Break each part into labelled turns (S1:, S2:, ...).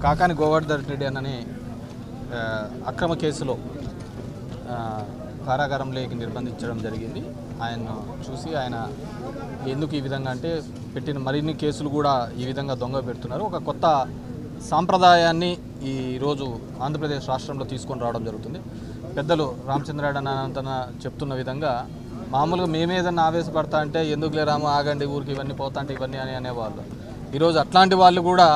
S1: కాకాని గోవర్ధన్ రెడ్డి అనే అక్రమ కేసులో కారాగారంలోకి నిర్బంధించడం జరిగింది. ఆయన్ను చూసి ఆయన ఎందుకు ఈ విధంగా అంటే పెట్టిన మరిన్ని కేసులు కూడా ఈ విధంగా దొంగ పెడుతున్నారు. ఒక కొత్త సాంప్రదాయాన్ని ఈరోజు ఆంధ్రప్రదేశ్ రాష్ట్రంలో తీసుకొని రావడం జరుగుతుంది. పెద్దలు రామచంద్రారెడ్డి అనంతన చెప్తున్న విధంగా మామూలుగా మేమేదన్నా ఆవేశపడతా అంటే ఎందుకు లేరామో ఆగండి ఊరికి ఇవన్నీ పోతా అంటే ఇవన్నీ అని అనేవాళ్ళు. ఈరోజు అట్లాంటి వాళ్ళు కూడా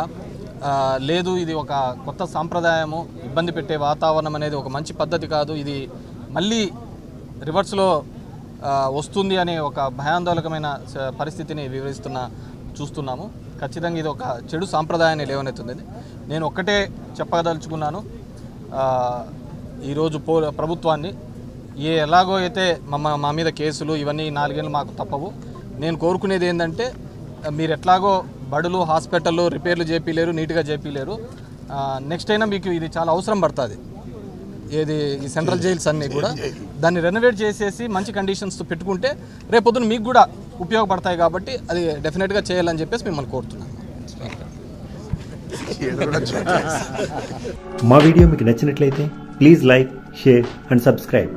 S1: లేదు, ఇది ఒక కొత్త సాంప్రదాయము, ఇబ్బంది పెట్టే వాతావరణం అనేది ఒక మంచి పద్ధతి కాదు, ఇది మళ్ళీ రివర్స్లో వస్తుంది అనే ఒక భయాందోళకమైన పరిస్థితిని చూస్తున్నాము. ఖచ్చితంగా ఇది ఒక చెడు సాంప్రదాయాన్ని లేవనెత్తుంది. నేను ఒక్కటే చెప్పదలుచుకున్నాను, ఈరోజు ప్రభుత్వాన్ని ఎలాగో అయితే మా మీద కేసులు ఇవన్నీ 4 ఏళ్ళు మాకు తప్పవు. నేను కోరుకునేది ఏంటంటే మీరు ఎట్లాగో బడులు హాస్పిటల్లో రిపేర్లు చేపిలేరు, నీట్గా చేపిలేరు. నెక్స్ట్ అయినా మీకు ఇది చాలా అవసరం పడుతుంది. ఏది ఈ సెంట్రల్ జైల్స్ అన్నీ కూడా దాన్ని రెనోవేట్ చేసేసి మంచి కండిషన్స్తో పెట్టుకుంటే రేపొద్దున మీకు కూడా ఉపయోగపడతాయి. కాబట్టి అది డెఫినెట్గా చేయాలని చెప్పేసి మిమ్మల్ని కోరుతున్నాను.
S2: మా వీడియో మీకు నచ్చినట్లయితే please like, share and subscribe.